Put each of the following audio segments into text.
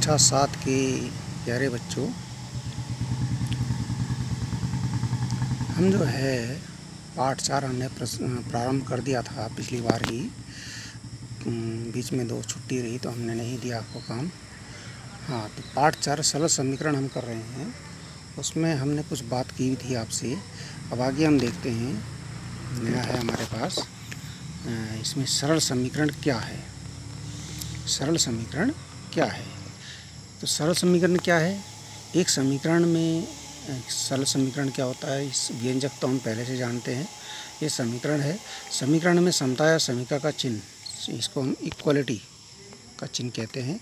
कक्षा 7 के प्यारे बच्चों, हम जो है पाठ 4 हमने प्रारंभ कर दिया था पिछली बार ही। बीच में 2 छुट्टी रही तो हमने नहीं दिया आपको काम। हाँ, तो पाठ 4 सरल समीकरण हम कर रहे हैं। उसमें हमने कुछ बात की थी आपसे। अब आगे हम देखते हैं, नया है हमारे पास। इसमें सरल समीकरण क्या है? सरल समीकरण क्या है? तो सरल समीकरण क्या है? एक समीकरण में सरल समीकरण क्या होता है, इस व्यंजक तो हम पहले से जानते हैं। ये समीकरण है। समीकरण में समता या समीकरण का चिन्ह, इसको हम इक्वलिटी का चिन्ह कहते हैं।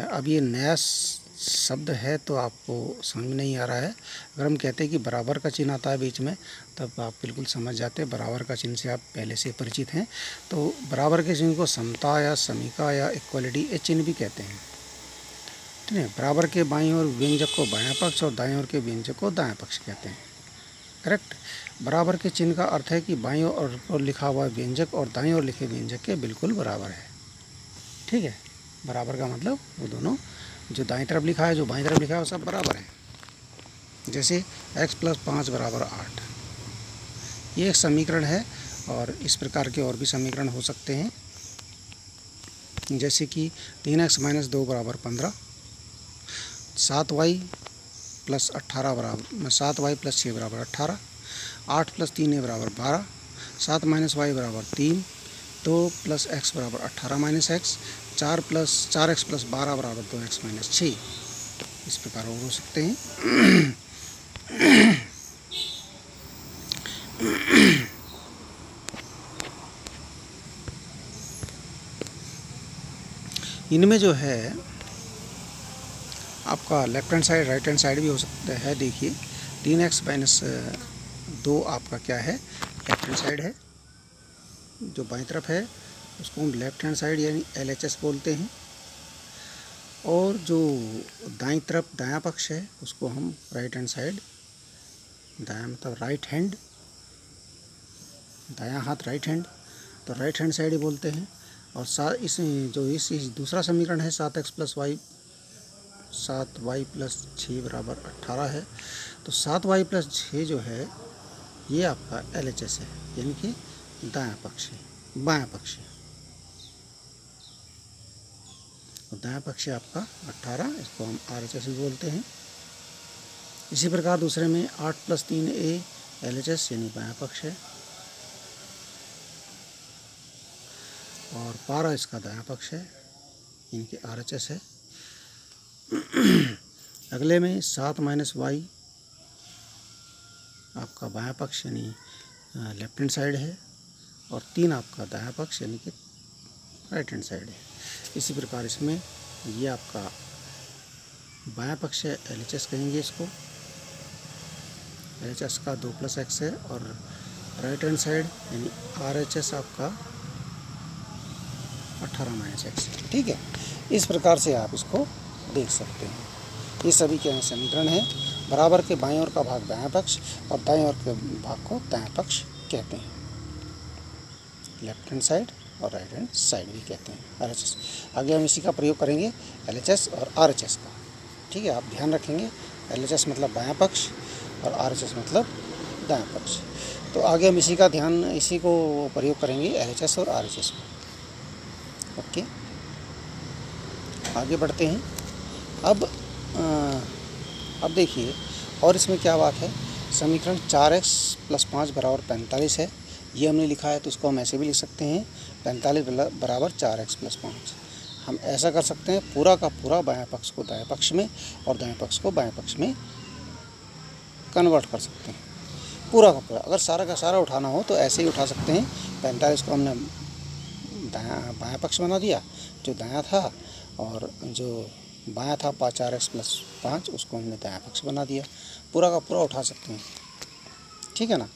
अब ये नया शब्द है तो आपको समझ में नहीं आ रहा है। अगर हम कहते हैं कि बराबर का चिन्ह आता है बीच में, तब आप बिल्कुल समझ जाते हैं। बराबर का चिन्ह से आप पहले से परिचित हैं। तो बराबर के चिन्ह को समता या समीका या इक्वलिटी ये चिन्ह भी कहते हैं। ठीक है। बराबर के बाईं ओर व्यंजक को बायां पक्ष और दाईं ओर के व्यंजक को दायां पक्ष कहते हैं। करेक्ट। बराबर के चिन्ह का अर्थ है कि बाईं ओर लिखा हुआ व्यंजक और दाईं ओर लिखे व्यंजक के बिल्कुल बराबर है। ठीक है। बराबर का मतलब वो दोनों, जो दाईं तरफ लिखा है, जो बाईं तरफ लिखा है, वो सब बराबर है। जैसे x + 5 = 8, ये एक समीकरण है। और इस प्रकार के और भी समीकरण हो सकते हैं, जैसे कि 3x - 2 = 15, 7y + 18 = 7y + 6 = 18, 8 + 3 = 12, 7 - y = 3, 2 + x = 18 - x, 4x + 12 = 2x - 6। इस प्रकार और हो सकते हैं। इनमें जो है आपका left hand side, right hand side भी हो सकता है। देखिए, 3x - 2 आपका क्या है? लेफ्ट हैंड साइड है। जो बाईं तरफ है उसको हम लेफ्ट हैंड साइड यानी LHS बोलते हैं। और जो दाईं तरफ दायां पक्ष है उसको हम राइट हैंड साइड, दायां मतलब राइट हैंड, दायां हाथ राइट हैंड, तो राइट हैंड साइड ही बोलते हैं। और इस दूसरा समीकरण है 7y + 6 = 18 है। तो 7y + 6 जो है ये आपका LHS है, यानी कि दायां पक्ष है, बायां पक्ष है। और दायां पक्ष है आपका 18, इसको हम RHS भी बोलते हैं। इसी प्रकार दूसरे में 8 + 3a LHS यानी बायां पक्ष है, और 12 इसका दायां पक्ष है, इनके RHS है। अगले में 7 - y आपका बायां पक्ष यानी लेफ्ट हैंड साइड है, और 3 आपका दायां पक्ष यानी कि राइट हैंड साइड है। इसी प्रकार इसमें ये आपका बायां पक्ष है, LHS कहेंगे इसको। LHS का 2 + x है, और राइट हैंड साइड यानी RHS आपका 18 - x। ठीक है। इस प्रकार से आप इसको देख सकते हैं। ये सभी क्या है? समीकरण है। बराबर के बाईं ओर का भाग दायां पक्ष और दाईं ओर के भाग को दायां पक्ष कहते हैं। लेफ्ट हैंड साइड और राइट हैंड साइड भी कहते हैं, RHS। आगे हम इसी का प्रयोग करेंगे, LHS और RHS का। ठीक है। आप ध्यान रखेंगे, LHS मतलब बायां पक्ष और RHS मतलब दायां पक्ष। तो आगे हम इसी को प्रयोग करेंगे, LHS और RHS को। ओके, आगे बढ़ते हैं। अब देखिए, और इसमें क्या बात है। समीकरण 4x + 5 = 45 है। ये हमने लिखा है, तो इसको हम ऐसे भी लिख सकते हैं, 45 = 4x + 5। हम ऐसा कर सकते हैं, पूरा का पूरा बायां पक्ष को दायां पक्ष में और दायां पक्ष को बायां पक्ष में कन्वर्ट कर सकते हैं। पूरा का पूरा, अगर सारा का सारा उठाना हो तो ऐसे ही उठा सकते हैं। 45 को हमने बायां पक्ष बना दिया, जो दायां था, और जो बायां था 4x + 5 उसको हमने दायां पक्ष बना दिया। पूरा का पूरा उठा सकते हैं। ठीक है ना?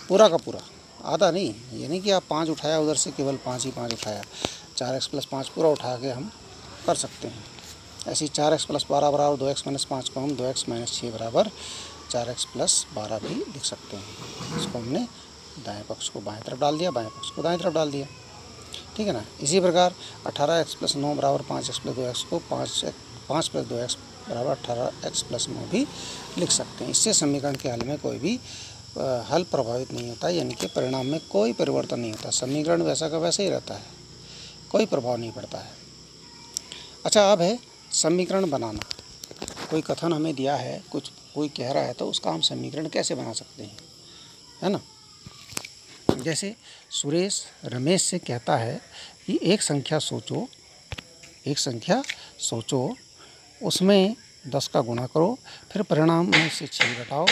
पूरा का पूरा, आधा नहीं। ये नहीं कि आप 5 उठाया उधर से, केवल 5 ही 5 उठाया। 4x + 5 पूरा उठा के हम कर सकते हैं। ऐसे ही 4x + 12 = 2x - 5 को हम 2x - 6 = 4x + 12 भी लिख सकते हैं। इसको हमने दाएं पक्ष को बाएं तरफ डाल दिया, बाएं पक्ष को दाएं तरफ डाल दिया। ठीक है ना? इसी प्रकार 18x + 9 = 5x + 2x को 5 + 2x = 18x + 9 भी लिख सकते हैं। इससे समीकरण के हल में कोई भी हल प्रभावित नहीं होता, यानी कि परिणाम में कोई परिवर्तन नहीं होता। समीकरण वैसा का वैसा ही रहता है, कोई प्रभाव नहीं पड़ता है। अच्छा, अब है समीकरण बनाना। कोई कथन हमें दिया है, कुछ कोई कह रहा है, तो उसका हम समीकरण कैसे बना सकते हैं, है ना। जैसे सुरेश रमेश से कहता है कि एक संख्या सोचो, उसमें 10 का गुणा करो, फिर परिणाम में से 6 घटाओ,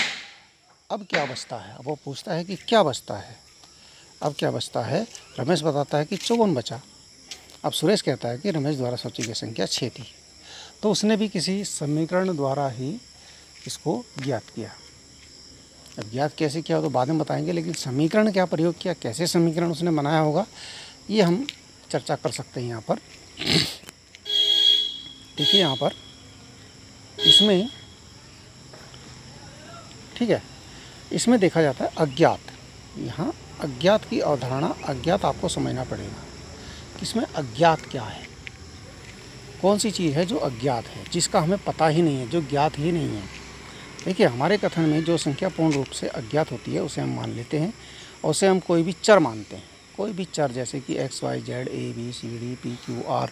अब क्या बचता है। अब वो पूछता है कि क्या बचता है, अब क्या बचता है। रमेश बताता है कि 54 बचा। अब सुरेश कहता है कि रमेश द्वारा सोची गई संख्या 6 थी। तो उसने भी किसी समीकरण द्वारा ही इसको ज्ञात किया। अब ज्ञात कैसे किया तो बाद में बताएंगे, लेकिन समीकरण क्या प्रयोग किया, कैसे समीकरण उसने बनाया होगा, ये हम चर्चा कर सकते हैं यहाँ पर। देखिए यहाँ पर इसमें, ठीक है, इसमें देखा जाता है अज्ञात। यहाँ अज्ञात की अवधारणा, अज्ञात आपको समझना पड़ेगा कि इसमें अज्ञात क्या है, कौन सी चीज़ है जो अज्ञात है, जिसका हमें पता ही नहीं है, जो ज्ञात ही नहीं है। देखिए हमारे कथन में जो संख्या पूर्ण रूप से अज्ञात होती है उसे हम मान लेते हैं, और उसे हम कोई भी चर मानते हैं। कोई भी चर, जैसे कि x, y, z, a, b, c, d, p, q, r,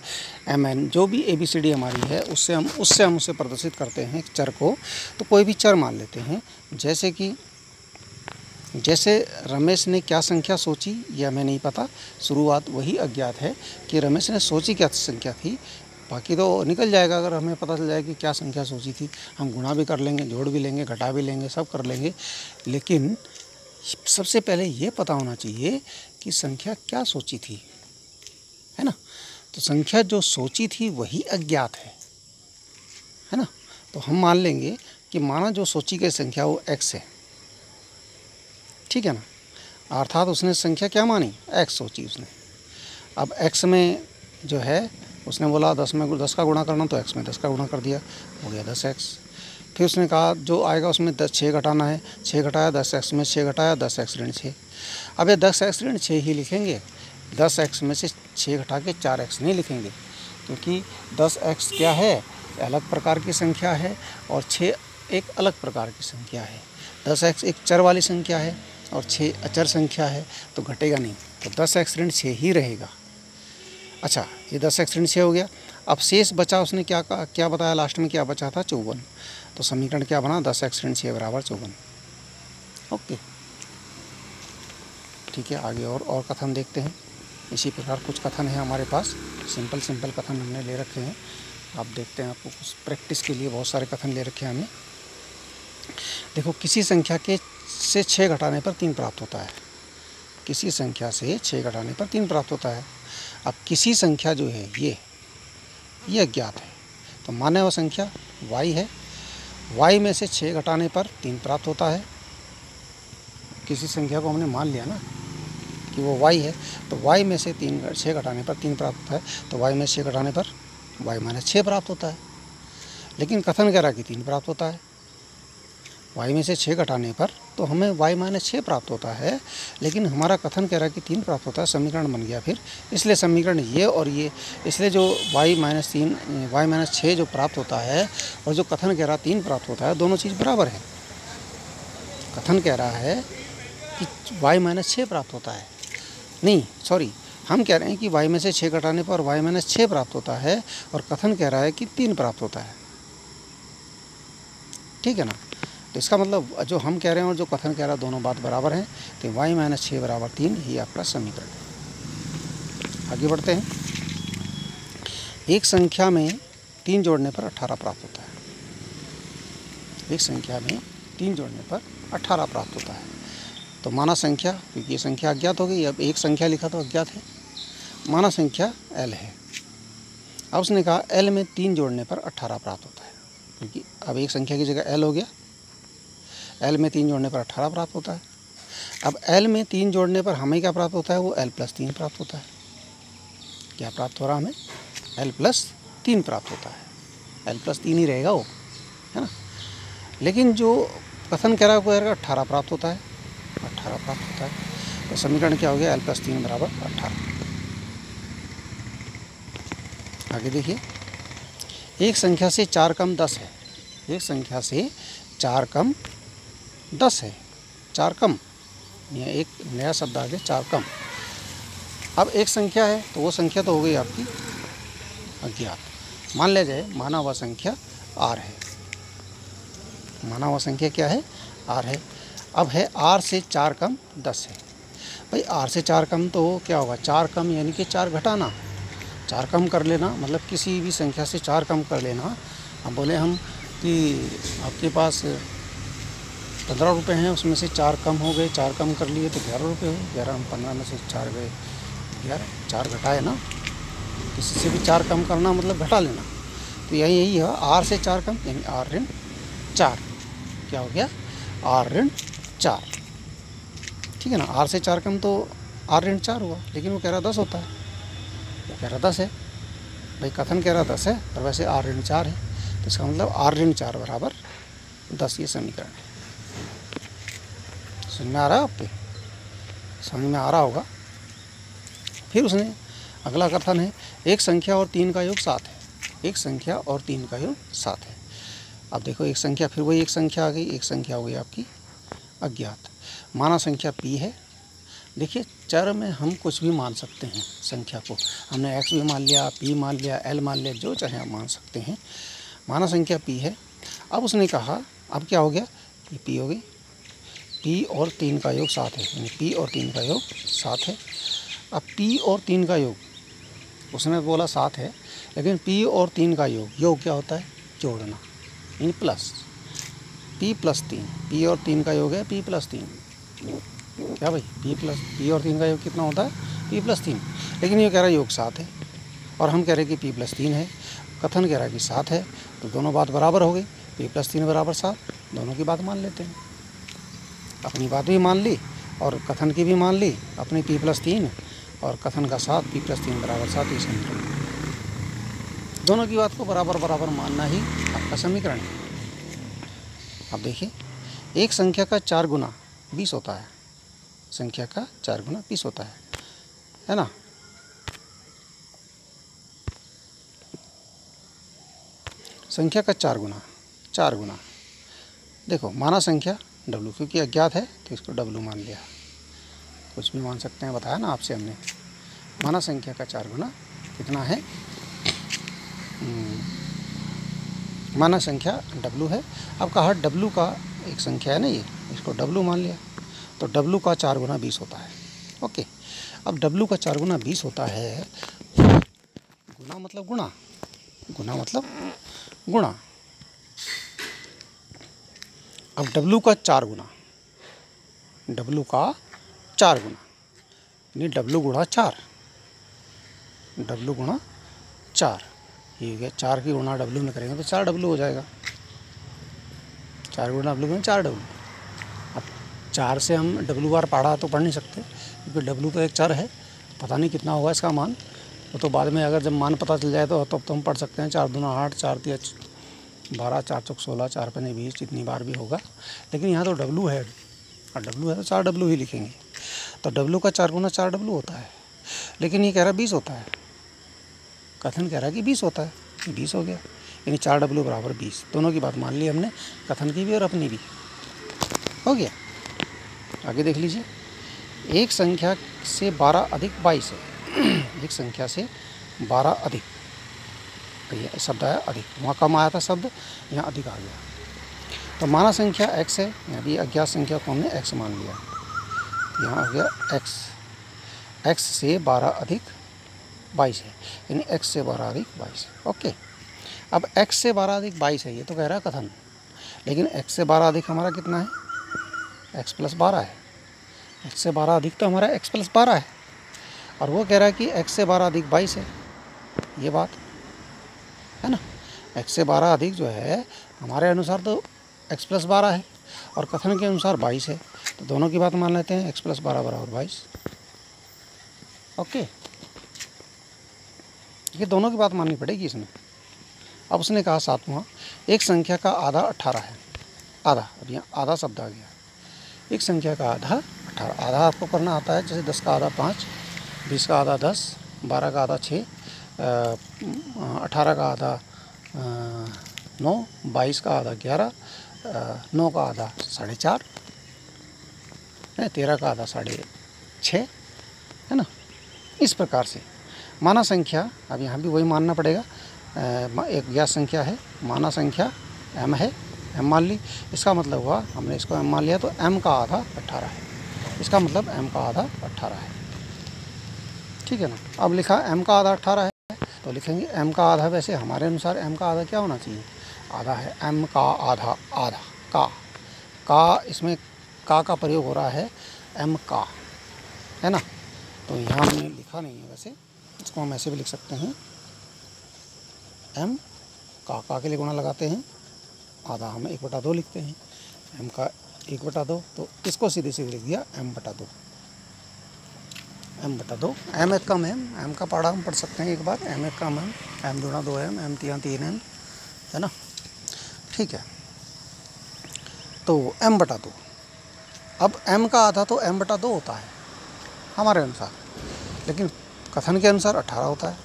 m, n, जो भी ABCD हमारी है, उससे हम उसे प्रदर्शित करते हैं चर को। तो कोई भी चर मान लेते हैं। जैसे रमेश ने क्या संख्या सोची, यह हमें नहीं पता, शुरुआत वही अज्ञात है कि रमेश ने सोची क्या संख्या थी। बाकी तो निकल जाएगा, अगर हमें पता चल जाए कि क्या संख्या सोची थी, हम गुणा भी कर लेंगे, जोड़ भी लेंगे, घटा भी लेंगे, सब कर लेंगे। लेकिन सबसे पहले ये पता होना चाहिए कि संख्या क्या सोची थी, है ना। तो संख्या जो सोची थी वही अज्ञात है ना। तो हम मान लेंगे कि माना जो सोची गई संख्या वो x है, ठीक है ना। अर्थात उसने संख्या क्या मानी, x सोची उसने। अब x में जो है, उसने बोला 10 में 10 का गुणा करना, तो x में 10 का गुणा कर दिया, हो गया 10x। फिर उसने कहा जो आएगा उसमें 6 घटाना है, 6 घटाया, 10x में 6 घटाया, 10x ऋण 6। अब ये 10x ऋण 6 ही लिखेंगे, 10x में से 6 घटा के 4x नहीं लिखेंगे, क्योंकि 10x क्या है, अलग प्रकार की संख्या है, और 6 एक अलग प्रकार की संख्या है। 10x एक चर वाली संख्या है और 6 अचर संख्या है, तो घटेगा नहीं, तो 10x ऋण 6 ही रहेगा। अच्छा, ये 10x ऋण 6 हो गया। अब शेष बचा, उसने क्या बताया लास्ट में, क्या बचा था, 54। तो समीकरण क्या बना, 10x ऋण 6 = 54। ओके, ठीक है। आगे और कथन देखते हैं। इसी प्रकार कुछ कथन है हमारे पास, सिंपल कथन हमने ले रखे हैं। आप देखते हैं, आपको कुछ प्रैक्टिस के लिए बहुत सारे कथन ले रखे हैं हमने। देखो, किसी संख्या से 6 घटाने पर 3 प्राप्त होता है। किसी संख्या से 6 घटाने पर 3 प्राप्त होता है। अब किसी संख्या जो है ये अज्ञात है, तो माने वह संख्या y है। y में से 6 घटाने पर 3 प्राप्त होता है। किसी संख्या को हमने मान लिया ना कि वो y है, तो y में से 6 घटाने पर 3 प्राप्त होता है, तो y में 6 घटाने पर y - 6 प्राप्त होता है। लेकिन कथन कह रहा कि 3 प्राप्त होता है। y में से 6 घटाने पर तो हमें y - 6 प्राप्त होता है, लेकिन हमारा कथन कह रहा है कि 3 प्राप्त होता है। समीकरण बन गया फिर, इसलिए समीकरण ये और ये, इसलिए जो y - 6 जो प्राप्त होता है और जो कथन कह रहा 3 प्राप्त होता है, दोनों चीज़ बराबर है। कथन कह रहा है कि y - 6 प्राप्त होता है, नहीं सॉरी, हम कह रहे हैं कि y में से 6 घटाने पर y - 6 प्राप्त होता है, और कथन कह रहा है कि 3 प्राप्त होता है, ठीक है ना। तो इसका मतलब जो हम कह रहे हैं और जो कथन कह रहा है, दोनों बात बराबर हैं। तो y - 6 = 3 ही आपका समीकरण है। आगे बढ़ते हैं। एक संख्या में 3 जोड़ने पर 18 प्राप्त होता है। एक संख्या में 3 जोड़ने पर 18 प्राप्त होता है। तो माना संख्या, क्योंकि ये संख्या अज्ञात हो गई, अब एक संख्या लिखा तो अज्ञात है, माना संख्या l है। अब उसने कहा l में 3 जोड़ने पर 18 प्राप्त होता है, क्योंकि अब एक संख्या की जगह l हो गया। l में 3 जोड़ने पर 18 प्राप्त होता है। अब l में 3 जोड़ने पर हमें क्या प्राप्त होता है, वो l + 3 प्राप्त होता है। क्या प्राप्त हो रहा हमें, l + 3 प्राप्त होता है। l + 3 ही रहेगा वो, है ना। लेकिन जो कथन कह रहा है, 18 प्राप्त होता है, 18 प्राप्त होता है। तो समीकरण क्या हो गया, l + 3 = 18। आगे देखिए, एक संख्या से 4 कम 10 है। एक संख्या से 4 कम 10 है। 4 कम, ये एक नया शब्द आ गया, 4 कम। अब एक संख्या है तो वो संख्या तो हो गई आपकी अज्ञात। मान लिया जाए माना हुआ संख्या r है। माना हुआ संख्या क्या है? r है। अब है r से 4 कम 10 है। भाई r से 4 कम तो क्या होगा? 4 कम यानी कि 4 घटाना, 4 कम कर लेना, मतलब किसी भी संख्या से 4 कम कर लेना। अब बोले हम कि आपके पास 15 रुपये हैं, उसमें से 4 कम हो गए, 4 कम कर लिए तो 11 रुपये हो। 11 हम 15 में से 4 गए 11, 4 घटाए ना। किसी से भी 4 कम करना मतलब घटा लेना। तो यही है r से 4 कम यानी r ऋण 4। क्या हो गया? r ऋण 4। ठीक है ना। r से 4 कम तो r ऋण 4 हुआ, लेकिन वो कह रहा 10 होता है, वो कह रहा 10 है। भाई कथन कह रहा 10 है और वैसे r ऋण 4 है, तो इसका मतलब r ऋण 4 बराबर 10। ये समीकरण है। समझ में आ रहा है आपको? समझ में आ रहा होगा। फिर उसने अगला कथन है एक संख्या और 3 का योग 7 है। एक संख्या और 3 का योग 7 है। अब देखो एक संख्या, फिर वही एक संख्या आ गई, एक संख्या हो गई आपकी अज्ञात। माना संख्या p है। देखिए चर में हम कुछ भी मान सकते हैं संख्या को। हमने x भी मान लिया, p मान लिया, l मान लिया, जो चाहे आप मान सकते हैं। माना संख्या p है। अब उसने कहा, अब क्या हो गया? ये p हो गई। p और 3 का योग 7 है, यानी p और 3 का योग 7 है। अब p और 3 का योग, उसने बोला 7 है, लेकिन p और 3 का योग क्या होता है? जोड़ना, यानी प्लस। p प्लस 3, p और 3 का योग है p प्लस 3। क्या भाई? p और 3 का योग कितना होता है? p plus 3। लेकिन ये कह रहा है योग 7 है और हम कह रहे हैं कि p प्लस 3 है। कथन कह रहा है कि 7 है, तो दोनों बात बराबर हो गई। p प्लस 3 बराबर 7, दोनों की बात मान लेते हैं। अपनी बात भी मान ली और कथन की भी मान ली। अपनी p प्लस 3 और कथन का 7, p प्लस 3 बराबर 7। ये समीकरण, दोनों की बात को बराबर बराबर मानना ही आपका समीकरण है। अब देखिए एक संख्या का 4 गुना 20 होता है। संख्या का 4 गुना 20 होता है ना। संख्या का 4 गुना देखो, माना संख्या w, क्योंकि अज्ञात है तो इसको w मान लिया। कुछ भी मान सकते हैं, बताया ना आपसे हमने। माना संख्या का 4 गुना कितना है? माना संख्या w है। अब कहा w का एक संख्या है ना, ये इसको w मान लिया, तो w का 4 गुना 20 होता है। ओके। अब w का 4 गुना 20 होता है। गुना मतलब गुणा, गुना मतलब गुणा। अब w का 4 गुना, w का 4 गुना यानी w गुणा 4, w गुणा 4। ये गया 4 की गुणा w में करेंगे तो 4w हो जाएगा। 4 गुणा w में 4w। अब 4 से हम w बार पढ़ा तो पढ़ नहीं सकते, क्योंकि w तो एक चर है, पता नहीं कितना होगा इसका मान। वो तो बाद में अगर जब मान पता चल जाए तो हम पढ़ सकते हैं। 4 दूना 8, 4 तिया 12, 4 चौक 16, 4 पन्ने 20, जितनी बार भी होगा। लेकिन यहाँ तो w है और w है तो 4w ही लिखेंगे। तो w का 4 गुना 4w होता है, लेकिन ये कह रहा है 20 होता है। कथन कह रहा है कि 20 होता है, 20 हो गया, यानी 4w बराबर 20। दोनों की बात मान ली हमने, कथन की भी और अपनी भी। हो गया। आगे देख लीजिए। एक संख्या से 12 अधिक 22 है। एक संख्या से 12 अधिक, ये शब्द आया अधिक, वहाँ कम आया था शब्द, यहाँ अधिक आ गया। तो माना संख्या x है, यहाँ भी अज्ञात संख्या को हमने x मान लिया, यहाँ आ गया x से 12 अधिक 22 है, यानी x से 12 अधिक 22। ओके। अब x से 12 अधिक 22 है, ये तो कह रहा है कथन, लेकिन x से 12 अधिक हमारा कितना है? x प्लस 12 है। x से 12 अधिक तो हमारा x प्लस 12 है, और वो कह रहा है कि x से 12 अधिक 22 है। ये बात है ना। x से 12 अधिक जो है हमारे अनुसार तो x प्लस 12 है, और कथन के अनुसार 22 है, तो दोनों की बात मान लेते हैं। x प्लस 12 बराबर 22। ओके, ये दोनों की बात माननी पड़ेगी इसमें। अब उसने कहा 7वां, एक संख्या का आधा 18 है। आधा, अब यहाँ आधा शब्द आ गया। एक संख्या का आधा 18। आधा आपको करना आता है, जैसे 10 का आधा 5, 20 का आधा 10, 12 का आधा 6, 18 का आधा 9, 22 का आधा 11, 9 का आधा 4.5, 13 का आधा 6.5, है ना। इस प्रकार से माना संख्या, अब यहाँ भी वही मानना पड़ेगा, एक ज्ञात संख्या है, माना संख्या m है, m मान ली, इसका मतलब हुआ हमने इसको m मान लिया तो m का आधा 18 है, इसका मतलब m का आधा 18 है, ठीक है ना। अब लिखा m का आधा 18 है तो लिखेंगे m का आधा, वैसे हमारे अनुसार m का आधा क्या होना चाहिए, आधा है, m का आधा, आधा का इसमें का प्रयोग हो रहा है, m का, है ना। तो यहाँ हमने लिखा नहीं है, वैसे इसको हम ऐसे भी लिख सकते हैं, m का के लिए गुणा लगाते हैं, आधा हम 1/2 लिखते हैं, m का 1/2, तो इसको सीधे सीधे लिख दिया m/2, m/2, m एक कम m का पढ़ा हम पढ़ सकते हैं एक बार, m एक कम m दूना 2m, m तिया 3m, है ना, ठीक है। तो m/2, अब m का आधा तो m/2 होता है हमारे अनुसार, लेकिन कथन के अनुसार 18 होता है,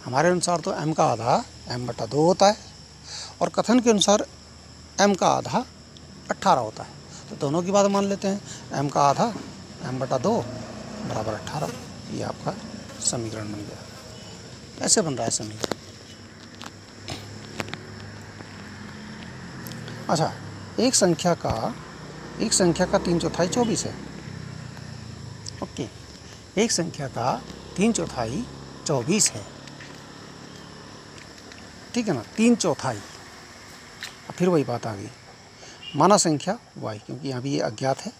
हमारे अनुसार तो m का आधा m/2 होता है और कथन के अनुसार m का आधा 18 होता है, तो दोनों की बात मान लेते हैं, m का आधा m/2 बराबर 18, ये आपका समीकरण बन गया। ऐसे बन रहा है समीकरण। अच्छा, एक संख्या का 3/4 24 है, ओके, एक संख्या का 3/4 24 है, ठीक है ना, 3/4। फिर वही बात आ गई, माना संख्या y, क्योंकि यहाँ भी ये अज्ञात है,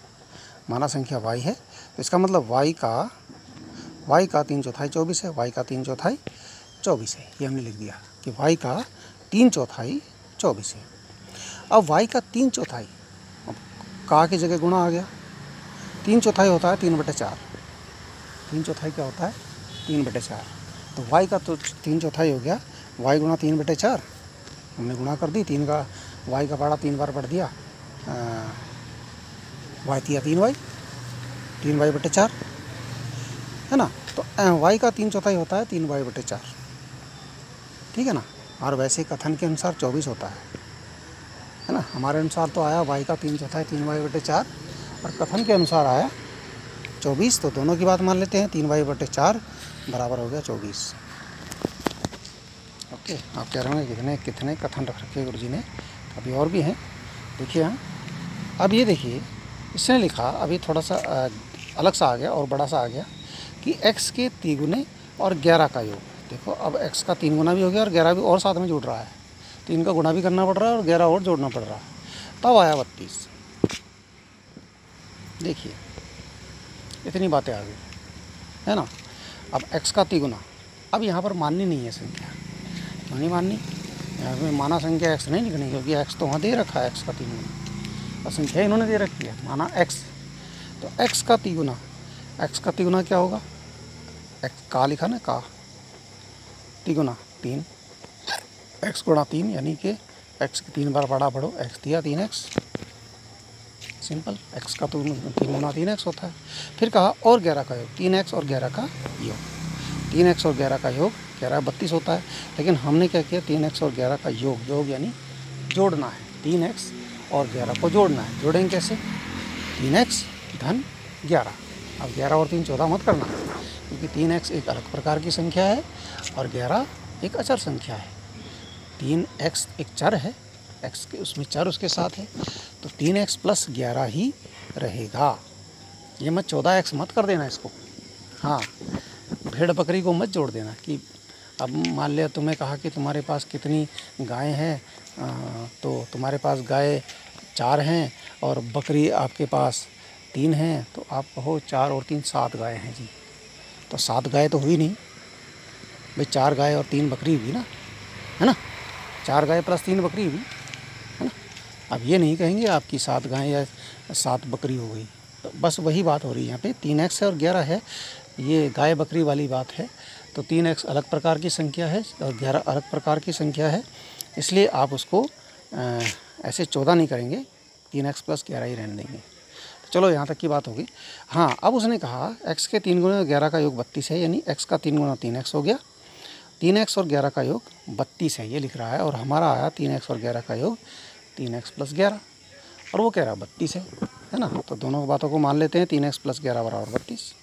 माना संख्या y है, तो इसका मतलब y का 3/4 24 है, y का 3/4 24 है, ये हमने लिख दिया कि y का 3/4 24 है। अब y का 3/4, अब का की जगह गुणा आ गया, 3/4 होता है 3/4, 3/4 क्या होता है 3/4, तो y का तो 3/4 हो गया, y गुणा 3/4, हमने गुणा कर दी, 3 का y का पढ़ा 3 बार पढ़ दिया, y तिया 3y, 3y/4, है ना। तो y का 3/4 होता है 3y/4, ठीक है ना। और वैसे कथन के अनुसार 24 होता है ना, हमारे अनुसार तो आया y का 3/4 3y/4 और कथन के अनुसार आया 24, तो दोनों की बात मान लेते हैं, 3y/4 बराबर हो गया 24। ओके, आप कह रहे होंगे कितने कथन रख रखे गुरु जी ने, अभी और भी हैं, देखिए। हाँ, अब ये देखिए, इसने लिखा, अभी थोड़ा सा अलग सा आ गया और बड़ा सा आ गया कि x के 3 गुने और 11 का योग। देखो, अब x का 3 गुना भी हो गया और 11 भी और साथ में जुड़ रहा है, 3 का गुना भी करना पड़ रहा है और 11 और जोड़ना पड़ रहा है, तब आया 32। देखिए, इतनी बातें आ गई, है ना। अब x का 3 गुना, अब यहाँ पर माननी नहीं है संख्या, क्यों नहीं माननी, यहाँ पर माना संख्या x नहीं लिखनी, क्योंकि x तो वहाँ दे रखा है, x का 3 गुना, और संख्या इन्होंने दे रखी है, माना x, तो x का 3 गुना, x का 3 गुना क्या होगा, x का लिखा ना, का 3 गुना 3, x गुणा 3, यानी कि x की 3 बार पढ़ा पढ़ो, x दिया 3x, सिंपल, x का 3 गुना 3x होता है। फिर कहा और 11 का योग, 3x और 11 का योग, 3x और 11 का योग, 11 32 होता है, लेकिन हमने क्या किया, 3x और 11 का योग यानी जोड़ना है, 3x और 11 को जोड़ना है। जोड़ेंगे कैसे, 3x धन 11, अब 11 और 3 14 मत करना, क्योंकि 3x एक अलग प्रकार की संख्या है और 11 एक अचर संख्या है। 3x एक चर है, x के उसमें चर उसके साथ है, तो 3x + 11 ही रहेगा, ये मत 14x मत कर देना इसको। हाँ, भेड़ बकरी को मत जोड़ देना कि अब मान लिया तुम्हें कहा कि तुम्हारे पास कितनी गायें हैं, तो तुम्हारे पास गाय 4 हैं और बकरी आपके पास 3 हैं, तो आप कहो 4 और 3 7 गायें हैं जी, तो 7 गाय तो हुई नहीं भाई, 4 गाय और 3 बकरी हुई ना, है ना, 4 गाय + 3 बकरी हुई, है ना। अब ये नहीं कहेंगे आपकी 7 गाय या 7 बकरी हो गई, तो बस वही बात हो रही है यहाँ पे, 3x है और 11 है, ये गाय बकरी वाली बात है। तो 3x अलग प्रकार की संख्या है और 11 अलग प्रकार की संख्या है, इसलिए आप उसको ऐसे 14 नहीं करेंगे, 3x + 11 ही रहने देंगे। तो चलो, यहाँ तक की बात होगी। हाँ, अब उसने कहा x के 3 गुना 11 का योग 32 है, यानी x का 3 गुना 3x हो गया 3x और 11 का योग 32 है, ये लिख रहा है, और हमारा आया 3x और 11 का योग 3x + 11, और वो कह रहा है 32 है ना। तो दोनों बातों को मान लेते हैं। 3x + 11 = 32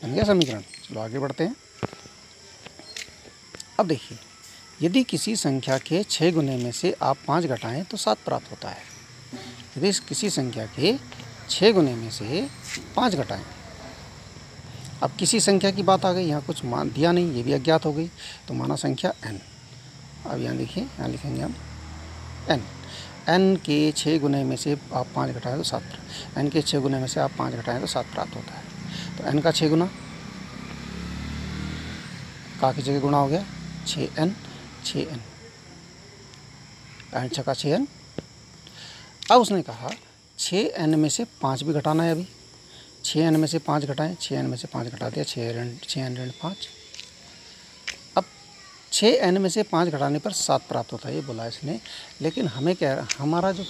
बन गया समीकरण। चलो आगे बढ़ते हैं। अब देखिए, यदि किसी संख्या के 6 गुने में से आप 5 घटाएं तो 7 प्राप्त होता है। यदि किसी संख्या के 6 गुने में से 5 घटाएं, अब किसी संख्या की बात आ गई, यहाँ कुछ मान दिया नहीं, ये भी अज्ञात हो गई, तो माना संख्या n। अब यहाँ देखिए, यहाँ लिखेंगे हम n के 6 गुने में से आप 5 घटाएं तो 7, n के 6 गुने में से आप 5 घटाएं तो 7 प्राप्त होता है। तो n का 6 गुना का की जगह गुणा हो गया 6n, 6n, n 6 का 6n। अब उसने कहा 6n में से 5 भी घटाना है। अभी 6n में से 5 घटाएं, 6n में से 5 घटा दिया, 6n ऋण 5। अब 6n में से 5 घटाने पर 7 प्राप्त होता है, ये बोला इसने। लेकिन हमें क्या, हमारा जो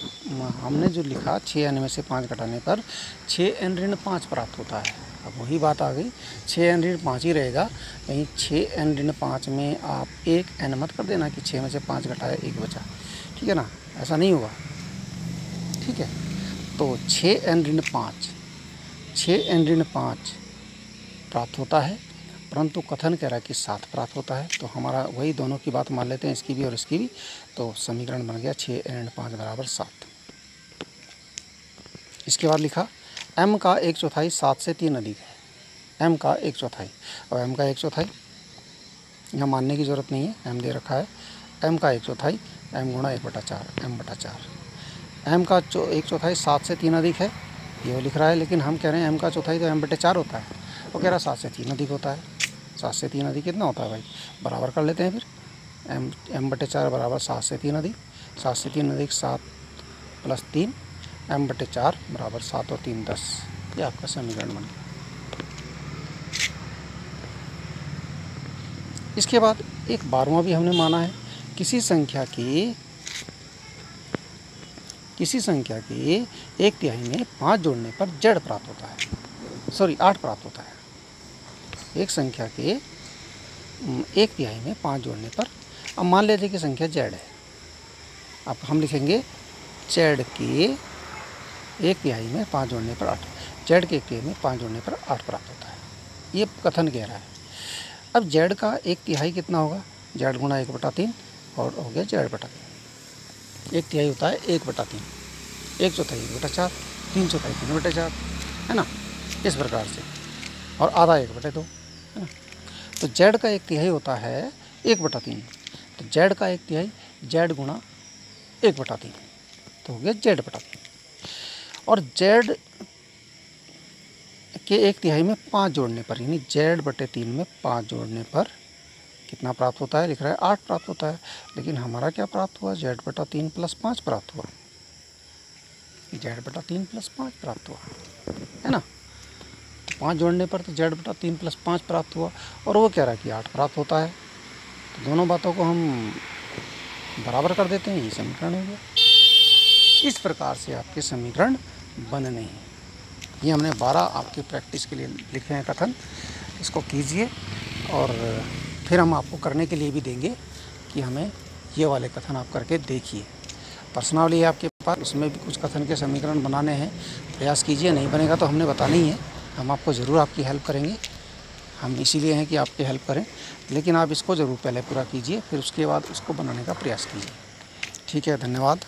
हमने जो लिखा 6n में से 5 घटाने पर 6n ऋण 5 प्राप्त होता है। अब वही बात आ गई, 6n ऋण 5 ही रहेगा, कहीं 6n ऋण 5 में आप एक n मत कर देना कि 6 में से 5 घटाया 1 बचा, ठीक है ना, ऐसा नहीं होगा, ठीक है। तो 6n ऋण 5 प्राप्त होता है, परंतु कथन कह रहा है कि 7 प्राप्त होता है। तो हमारा वही दोनों की बात मान लेते हैं, इसकी भी और इसकी भी। तो समीकरण बन गया 6n ऋण 5 = 7। इसके बाद लिखा m का 1/4 7 से 3 अधिक है। m का 1/4, अब m का 1/4 यहाँ मानने की ज़रूरत नहीं है, m दे रखा है। m का 1/4 m गुणा 1/4 m/4। m का 1/4 7 से 3 अधिक है, ये लिख रहा है। लेकिन हम कह रहे हैं m का चौथाई तो m/4 होता है, वो कह रहा है 7 से 3 अधिक होता है। 7 से 3 अधिक कितना होता है भाई, बराबर कर लेते हैं फिर। m/4 = 7 से 3 अधिक, 7 से 3 अधिक 7 + 3, m/4 = 7 और 3 10। ये आपका समीकरण बन गया। इसके बाद एक 12वां भी हमने माना है, किसी संख्या की 1/3 में 5 जोड़ने पर z प्राप्त होता है, सॉरी 8 प्राप्त होता है। एक संख्या के 1/3 में 5 जोड़ने पर, अब मान लेते कि संख्या z है। अब हम लिखेंगे z के 1/3 में 5 जोड़ने पर 8, z के 1/3 में 5 जोड़ने पर 8 प्राप्त होता है, ये कथन कह रहा है। अब z का 1/3 कितना होगा, z गुणा 1/3 और हो गया z/3। 1/3 होता है 1/3, 1/4 1/4, 3/4 3/4, है ना, इस प्रकार से, और आधा 1/2, है ना। तो z का 1/3 होता है 1/3, तो z का 1/3 z गुणा 1/3, तो हो गया z/3। और z के 1/3 में 5 जोड़ने पर, यानी z/3 में 5 जोड़ने पर कितना प्राप्त होता है, लिख रहा है 8 प्राप्त होता है। लेकिन हमारा क्या प्राप्त हुआ, z/3 + 5 प्राप्त हुआ, z/3 + 5 प्राप्त हुआ, है ना। 5 जोड़ने पर तो z/3 + 5 प्राप्त हुआ, और वो कह रहा है कि 8 प्राप्त होता है। तो दोनों बातों को हम बराबर कर देते हैं, ये समीकरण हो गया। इस प्रकार से आपके समीकरण बनने हैं। ये हमने 12 आपकी प्रैक्टिस के लिए लिखे हैं कथन, इसको कीजिए, और फिर हम आपको करने के लिए भी देंगे कि हमें ये वाले कथन आप करके देखिए। प्रश्नावली है आपके पास, उसमें भी कुछ कथन के समीकरण बनाने हैं, प्रयास कीजिए। नहीं बनेगा तो हमने बताना ही है, हम आपको ज़रूर आपकी हेल्प करेंगे। हम इसीलिए हैं कि आपकी हेल्प करें, लेकिन आप इसको ज़रूर पहले पूरा कीजिए, फिर उसके बाद उसको बनाने का प्रयास कीजिए। ठीक है, धन्यवाद।